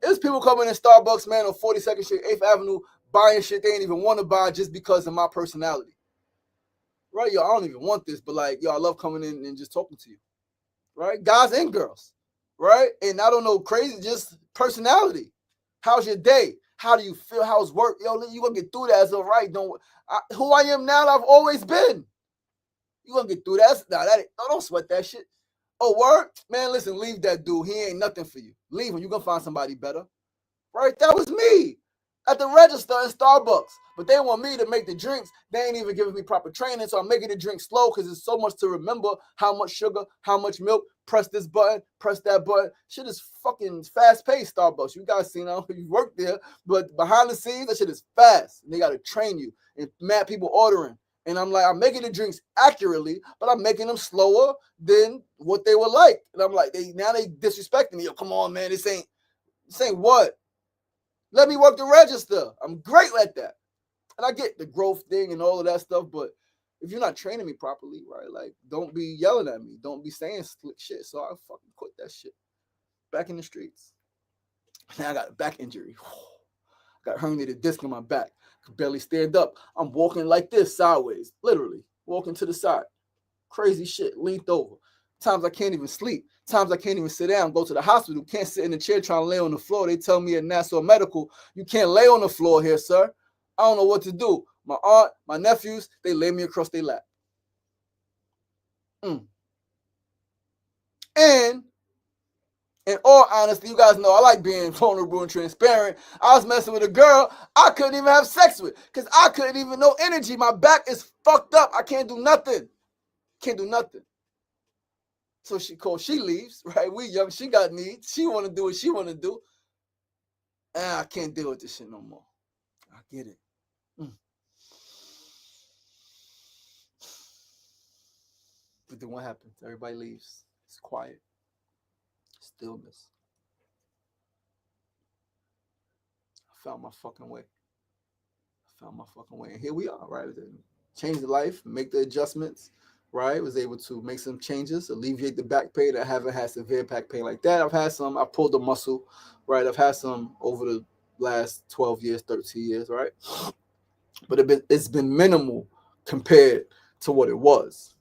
Speaker 1: There's people coming in Starbucks, man, on 42nd Street, 8th Avenue, buying shit they ain't even want to buy just because of my personality. Right, yo, I don't even want this, but like, yo, I love coming in and just talking to you. Right, guys and girls. Right, and I don't know, crazy, just personality. How's your day? How do you feel? How's work? Yo, you gonna get through that. It's all right. Who I am now, I've always been. You gonna get through that. Don't sweat that shit. Oh, word? Man, listen, leave that dude. He ain't nothing for you. Leave him. You gonna find somebody better. Right? That was me at the register in Starbucks. But they want me to make the drinks. They ain't even giving me proper training, so I'm making the drink slow because it's so much to remember. How much sugar, how much milk, press this button, press that button. Shit is fucking fast-paced, Starbucks. You guys seen how you work there, but behind the scenes, that shit is fast. And they got to train you. And mad people ordering. And I'm like, I'm making the drinks accurately, but I'm making them slower than what they were like. And I'm like, they disrespecting me. Yo, come on, man, this ain't what? Let me work the register. I'm great at that. And I get the growth thing and all of that stuff, but if you're not training me properly, right, like, don't be yelling at me. Don't be saying slick shit. So I fucking quit that shit. Back in the streets. Now I got a back injury. Got herniated disc in my back. Could barely stand up. I'm walking like this, sideways, literally. Walking to the side. Crazy shit, leaned over. Times I can't even sleep. Times I can't even sit down, go to the hospital. Can't sit in the chair trying to lay on the floor. They tell me at Nassau Medical, you can't lay on the floor here, sir. I don't know what to do. My aunt, my nephews, they lay me across their lap. And in all honesty, you guys know I like being vulnerable and transparent. I was messing with a girl I couldn't even have sex with because I couldn't even know energy. My back is fucked up. I can't do nothing. Can't do nothing. So she leaves, right? We young, she got needs. She want to do what she want to do. And I can't deal with this shit no more. I get it. But then what happens? Everybody leaves. It's quiet. Stillness. I found my fucking way. And here we are, right? Change the life, make the adjustments, right? Was able to make some changes, alleviate the back pain. I haven't had severe back pain like that. I've had some. I pulled a muscle, right? I've had some over the last 12 years, 13 years, right? But it's been minimal compared to what it was,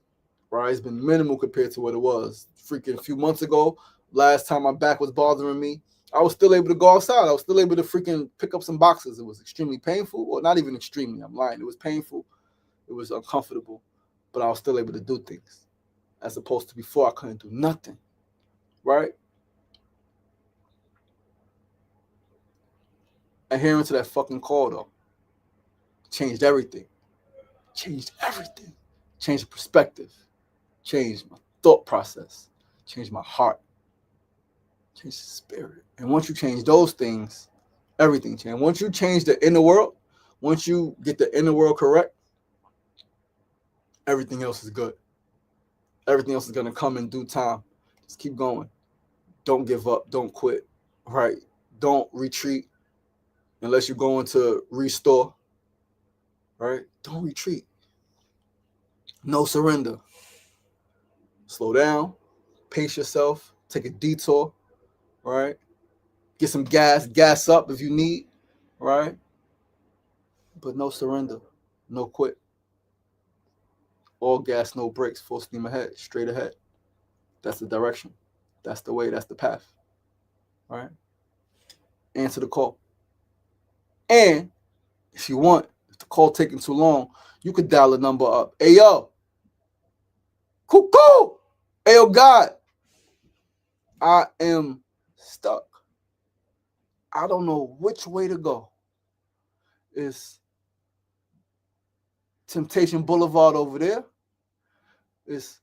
Speaker 1: right? It's been minimal compared to what it was. Freaking a few months ago, last time my back was bothering me, I was still able to go outside. I was still able to freaking pick up some boxes. It was extremely painful. Well, not even extremely. I'm lying. It was painful. It was uncomfortable. But I was still able to do things. As opposed to before, I couldn't do nothing. Right? Adhering to that fucking call, though. Changed everything. Changed everything. Changed the perspective. Changed my thought process. Changed my heart. Changed the spirit. And once you change those things, everything changes. Once you change the inner world, once you get the inner world correct, everything else is good. Everything else is going to come in due time. Just keep going. Don't give up. Don't quit. Right? Don't retreat unless you're going to restore. Right? Don't retreat. No surrender. Slow down. Pace yourself. Take a detour. Right? Get some gas up if you need. Right? But no surrender. No quit. All gas, no brakes. Full steam ahead. Straight ahead. That's the direction. That's the way. That's the path. Right? Answer the call. And if you want, if the call taking too long, you could dial the number up. Hey, yo. Cuckoo. Hey, yo, God. I am stuck. I don't know which way to go. It's Temptation Boulevard over there. It's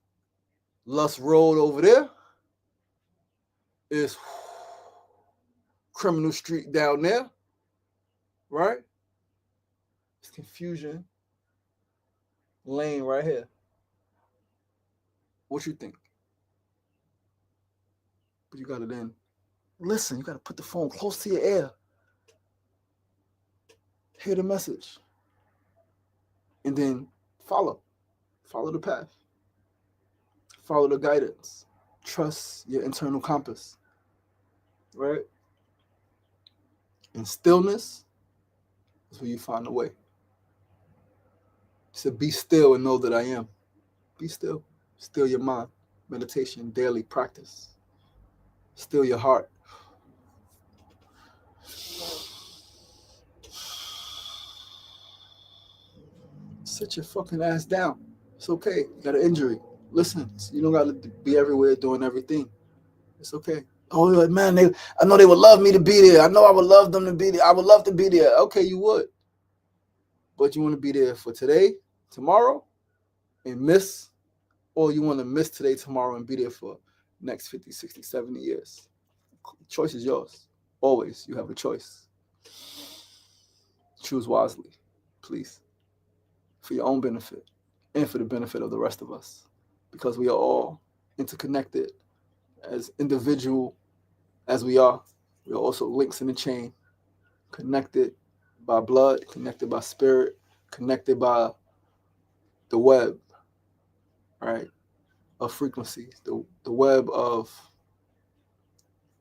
Speaker 1: Lust Road over there. It's Criminal Street down there. Right? It's Confusion Lane right here. What you think? But you got to then listen. You got to put the phone close to your ear. Hear the message. And then follow. Follow the path. Follow the guidance. Trust your internal compass. Right? And stillness is where you find the way. He said, be still and know that I am. Be still. Still your mind. Meditation, daily practice. Still your heart. Sit your fucking ass down. It's okay. You got an injury. Listen, you don't got to be everywhere doing everything. It's okay. Oh, man, I know they would love me to be there. I know I would love them to be there. I would love to be there. Okay, you would. But you want to be there for today, tomorrow, and miss, or you want to miss today, tomorrow, and be there for next 50, 60, 70 years. The choice is yours. Always, you have a choice. Choose wisely, please, for your own benefit and for the benefit of the rest of us, because we are all interconnected. As individual as we are also links in the chain, connected by blood, connected by spirit, connected by the web, right, of frequencies, the web of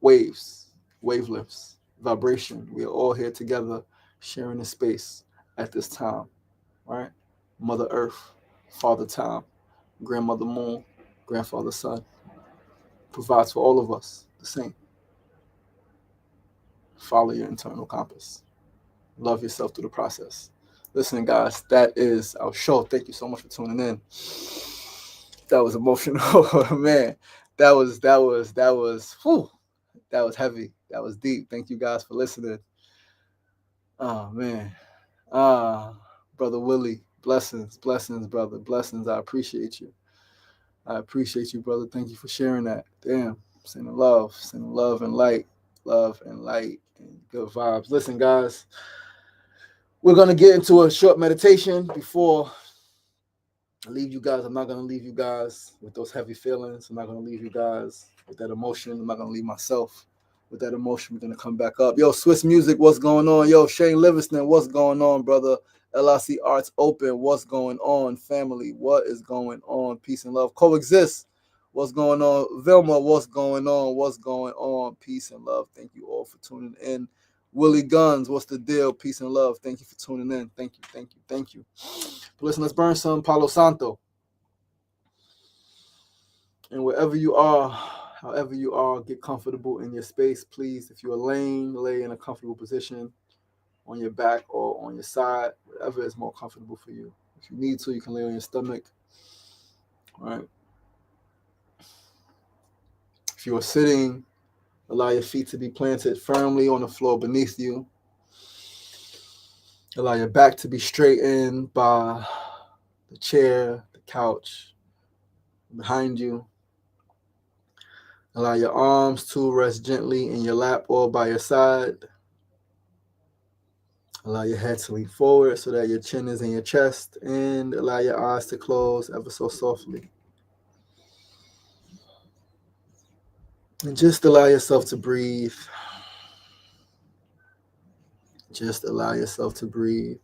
Speaker 1: waves, wavelengths, vibration. We are all here together sharing the space at this time, right? Mother Earth, Father Time, Grandmother Moon, Grandfather Sun provides for all of us the same. Follow your internal compass. Love yourself through the process. Listen, guys, that is our show. Thank you so much for tuning in. That was emotional, man. That was whew, that was heavy. That was deep. Thank you guys for listening. Oh man. Brother Willie, blessings, brother. Blessings. I appreciate you. Brother. Thank you for sharing that. Damn. Sending love and light. Love and light and good vibes. Listen, guys. We're going to get into a short meditation before I leave you guys. I'm not going to leave you guys with those heavy feelings. I'm not going to leave you guys with that emotion. I'm not going to leave myself with that emotion. We're going to come back up. Yo, Swiss Music, what's going on? Yo, Shane Livingston, what's going on, brother? LIC Arts Open, what's going on? Family, what is going on? Peace and love. Coexist, what's going on? Vilma, what's going on? What's going on? Peace and love. Thank you all for tuning in. Willie Guns, what's the deal? Peace and love. Thank you for tuning in. Thank you. But listen, let's burn some Palo Santo. And wherever you are, however you are, get comfortable in your space, please. If you're laying, lay in a comfortable position on your back or on your side, whatever is more comfortable for you. If you need to, you can lay on your stomach. All right. If you are sitting, allow your feet to be planted firmly on the floor beneath you. Allow your back to be straightened by the chair, the couch behind you. Allow your arms to rest gently in your lap or by your side. Allow your head to lean forward so that your chin is in your chest, and allow your eyes to close ever so softly. And just allow yourself to breathe. Just allow yourself to breathe.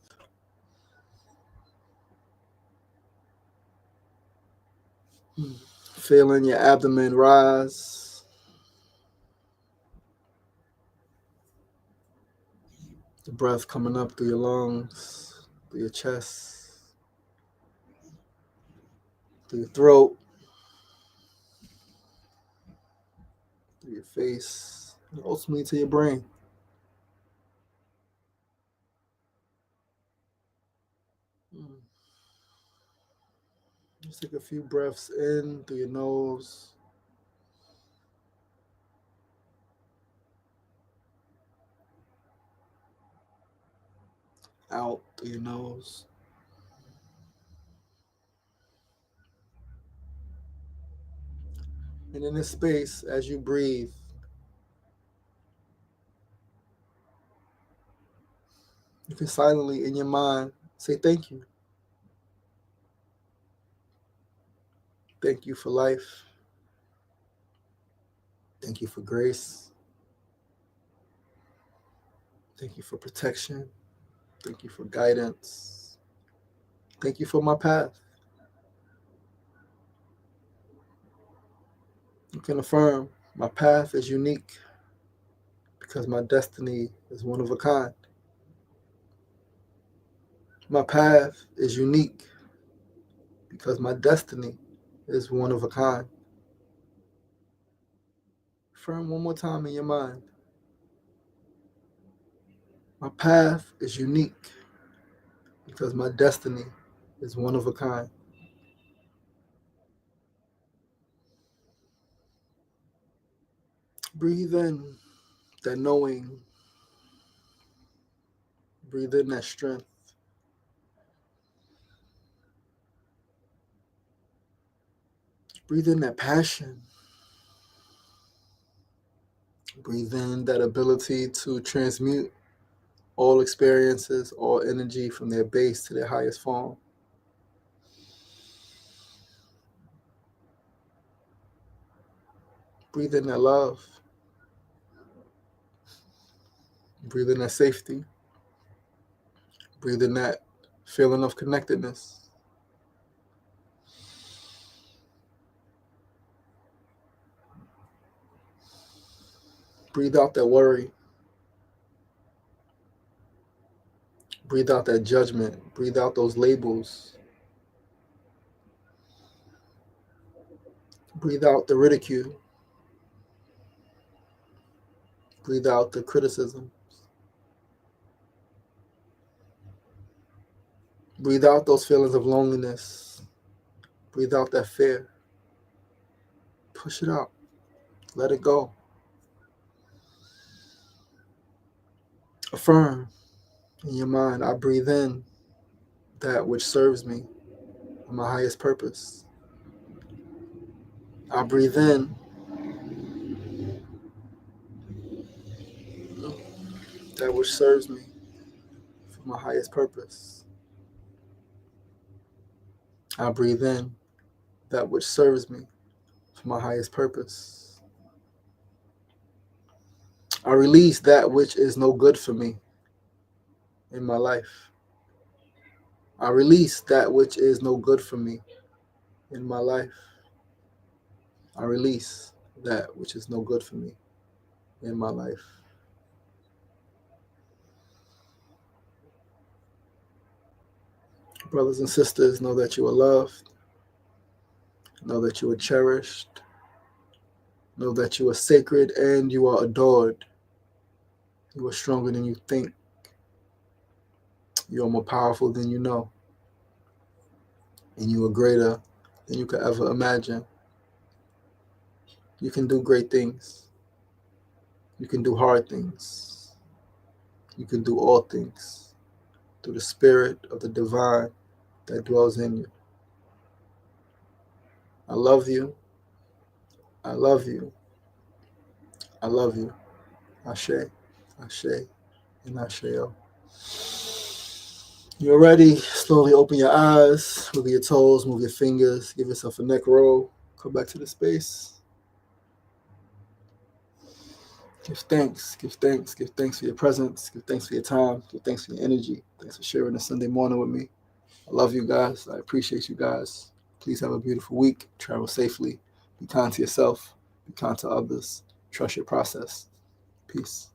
Speaker 1: Feeling your abdomen rise. The breath coming up through your lungs, through your chest, through your throat, through your face, and ultimately to your brain. Just take a few breaths in through your nose. Out through your nose. And in this space, as you breathe, you can silently, in your mind, say thank you. Thank you for life. Thank you for grace. Thank you for protection. Thank you for guidance. Thank you for my path. You can affirm my path is unique because my destiny is one of a kind. My path is unique because my destiny is one of a kind. Affirm one more time in your mind. My path is unique because my destiny is one of a kind. Breathe in that knowing. Breathe in that strength. Breathe in that passion. Breathe in that ability to transmute all experiences, all energy from their base to their highest form. Breathe in that love. Breathe in that safety. Breathe in that feeling of connectedness. Breathe out that worry. Breathe out that judgment. Breathe out those labels. Breathe out the ridicule. Breathe out the criticism. Breathe out those feelings of loneliness. Breathe out that fear. Push it out. Let it go. Affirm in your mind, I breathe in that which serves me in my highest purpose. I breathe in that which serves me for my highest purpose. I breathe in that which serves me for my highest purpose. I release that which is no good for me in my life. I release that which is no good for me in my life. I release that which is no good for me in my life. Brothers and sisters, know that you are loved. Know that you are cherished. Know that you are sacred and you are adored. You are stronger than you think. You are more powerful than you know. And you are greater than you could ever imagine. You can do great things. You can do hard things. You can do all things. through the spirit of the divine that dwells in you. I love you. I love you. I love you. Ashe, Ashe, and Asheo. You're ready. Slowly open your eyes, wiggle your toes, move your fingers, give yourself a neck roll. Come back to the space. Give thanks, give thanks, give thanks for your presence, give thanks for your time, give thanks for your energy. Thanks for sharing this Sunday morning with me. I love you guys. I appreciate you guys. Please have a beautiful week. Travel safely. Be kind to yourself. Be kind to others. Trust your process. Peace.